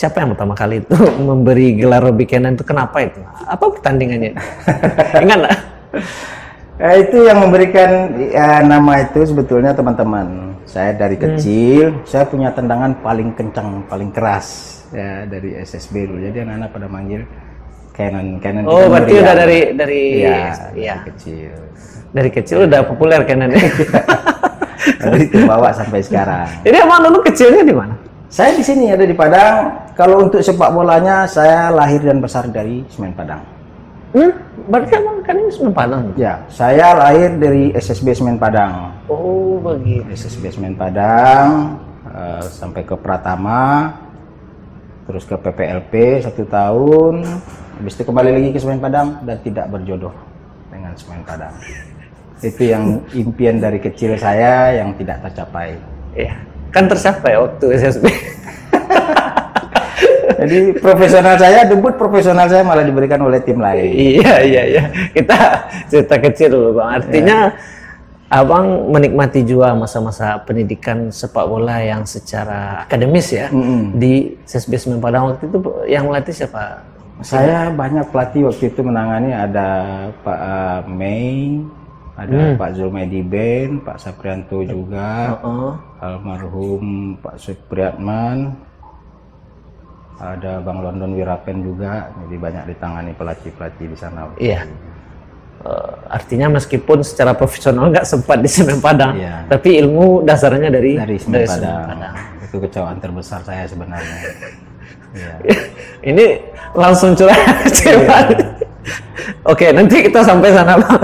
siapa yang pertama kali itu memberi gelar Robbie Kenan itu? Kenapa itu? Apa pertandingannya? Ingat nggak? Itu yang memberikan nama itu sebetulnya teman-teman. Saya dari kecil, saya punya tendangan paling kencang, paling keras ya dari SSB dulu. Jadi anak-anak pada manggil Kenan. Oh, berarti udah dari kecil. Dari kecil udah populer Kenan. Dari itu bawa sampai sekarang. Jadi emang dulu kecilnya di mana? Saya di sini ada di Padang. Kalau untuk sepak bolanya, saya lahir dan besar dari Semen Padang. Berarti emang kan ini Semen Padang? Ya, saya lahir dari SSB Semen Padang. Oh, begitu. SSB Semen Padang sampai ke Pratama, terus ke PPLP 1 tahun, habis itu kembali lagi ke Semen Padang dan tidak berjodoh dengan Semen Padang. Itu yang impian dari kecil saya yang tidak tercapai. Iya, kan tercapai waktu SSB. Jadi debut profesional saya malah diberikan oleh tim lain. Iya. Kita cerita kecil dulu, Bang. Artinya Abang menikmati juga masa-masa pendidikan sepak bola yang secara akademis ya. Di SSB Semen Padang waktu itu yang melatih siapa? Saya banyak pelatih waktu itu menangani, ada Pak Mei, ada Pak Zulmedi Ben, Pak Saprianto juga, almarhum Pak Supriyatman, ada Bang London Wirapen juga. Jadi banyak ditangani pelatih-pelatih di sana. Iya. Artinya meskipun secara profesional nggak sempat di Semen Padang, tapi ilmu dasarnya dari Semen Padang. Itu kecewaan terbesar saya sebenarnya. Ini langsung curhat kecewaan. Oke, nanti kita sampai sana, Bang.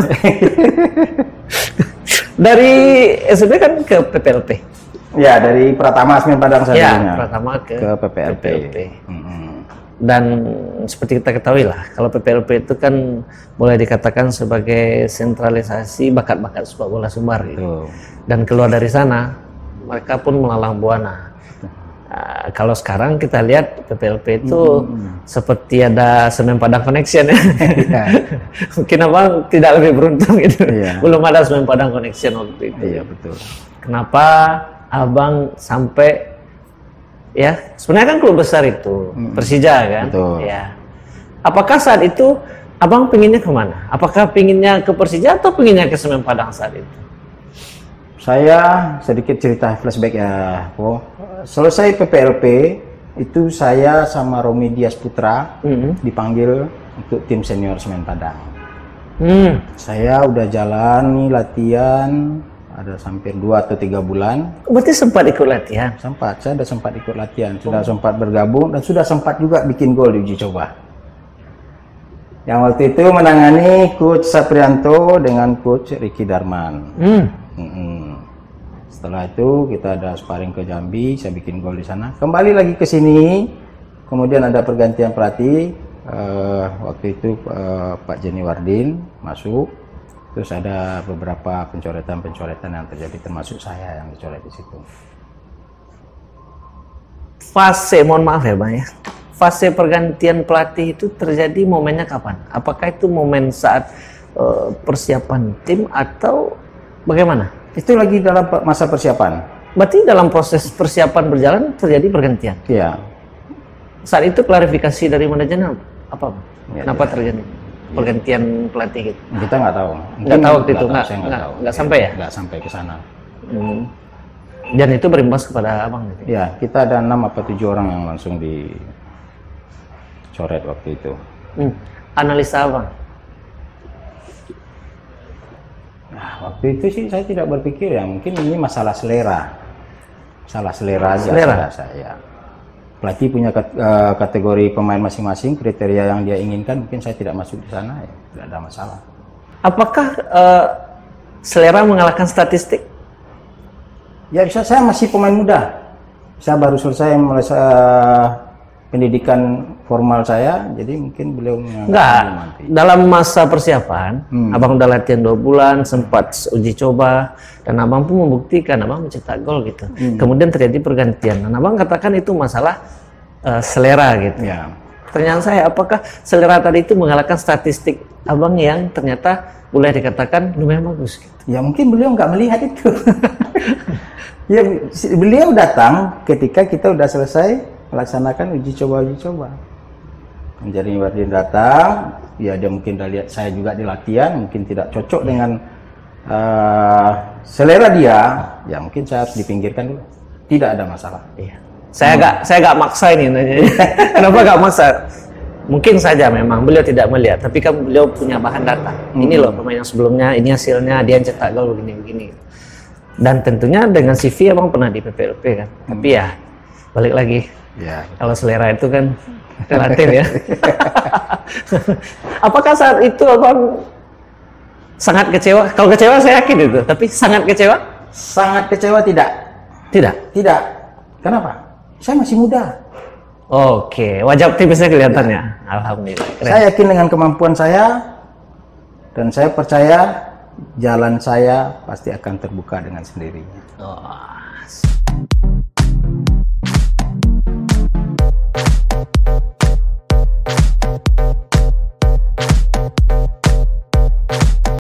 Dari SSB kan ke PPLP. Ya, dari Pratama Semen Padang Ya, Pratama ke PPLP. Dan seperti kita ketahui lah, kalau PPLP itu kan boleh dikatakan sebagai sentralisasi bakat-bakat sepak bola Sumbar gitu. Dan keluar dari sana, mereka pun melalang buana. Kalau sekarang kita lihat PPLP itu seperti ada Semen Padang Connection ya. Mungkin Abang tidak lebih beruntung gitu. Belum ada Semen Padang Connection waktu itu. Iya, betul. Kenapa Abang sampai, ya sebenarnya kan klub besar itu Persija kan? Betul. Ya. Apakah saat itu Abang pinginnya kemana? Apakah pinginnya ke Persija atau pinginnya ke Semen Padang saat itu? Saya sedikit cerita flashback ya, Po. Selesai PPLP itu saya sama Romi Dias Putra dipanggil untuk tim senior Semen Padang. Saya udah jalani latihan ada hampir 2 atau 3 bulan. Berarti sempat ikut latihan? Sempat, saya sudah sempat ikut latihan, sudah sempat bergabung dan sudah sempat juga bikin gol di uji coba. Yang waktu itu menangani Coach Saprianto dengan Coach Ricky Darman. Setelah itu kita ada sparring ke Jambi, saya bikin gol di sana. Kembali lagi ke sini, kemudian ada pergantian pelatih. Waktu itu Pak Jenny Wardin masuk. Terus ada beberapa pencoretan-pencoretan yang terjadi, termasuk saya yang dicoret di situ. Fase, mohon maaf ya Bang ya, fase pergantian pelatih itu terjadi momennya kapan? Apakah itu momen saat persiapan tim atau bagaimana? Itu lagi dalam masa persiapan. Berarti dalam proses persiapan berjalan terjadi pergantian? Iya. Saat itu klarifikasi dari manajemen apa? Kenapa terjadi pergantian pelatih gitu? Kita nggak tahu. Nggak tahu waktu itu, nggak sampai ya? Nggak sampai ke sana. Dan itu berimbas kepada Abang gitu? Ya, kita ada 6 atau 7 orang yang langsung dicoret waktu itu. Analisa Abang? Nah, waktu itu sih saya tidak berpikir ya, mungkin ini masalah selera. Salah selera aja saya. Pelatih punya kategori pemain masing-masing, kriteria yang dia inginkan, mungkin saya tidak masuk di sana, ya tidak ada masalah. Apakah selera mengalahkan statistik? Ya bisa, saya masih pemain muda. Saya baru selesai pendidikan formal saya, jadi mungkin beliau enggak. Dalam masa persiapan, Abang udah latihan 2 bulan, sempat uji coba, dan Abang pun membuktikan Abang mencetak gol gitu. Kemudian terjadi pergantian, dan Abang katakan itu masalah selera gitu. Ya. Pertanyaan saya, apakah selera tadi itu mengalahkan statistik Abang yang ternyata boleh dikatakan lumayan bagus gitu? Ya mungkin beliau nggak melihat itu. Ya, beliau datang ketika kita udah selesai laksanakan uji coba. Menjadi Wardin datang, ya dia mungkin udah lihat saya juga di latihan, mungkin tidak cocok dengan selera dia, ya mungkin saya harus dipinggirkan dulu. Tidak ada masalah. Iya. Saya gak maksa ini nanya. Kenapa gak maksa? Mungkin saja memang beliau tidak melihat, tapi kan beliau punya bahan data. Ini loh pemain yang sebelumnya, ini hasilnya, dia yang cetak gol begini-begini. Dan tentunya dengan CV emang pernah di PPLP kan. Tapi ya balik lagi. Ya. Kalau selera itu kan relatif ya. Apakah saat itu abang sangat kecewa? Kalau kecewa saya yakin itu, tapi sangat kecewa? Sangat kecewa tidak. Tidak. Kenapa? Saya masih muda. Oke, wajah optimisnya kelihatan ya. Alhamdulillah. Keren. Saya yakin dengan kemampuan saya dan saya percaya jalan saya pasti akan terbuka dengan sendirinya. Oh.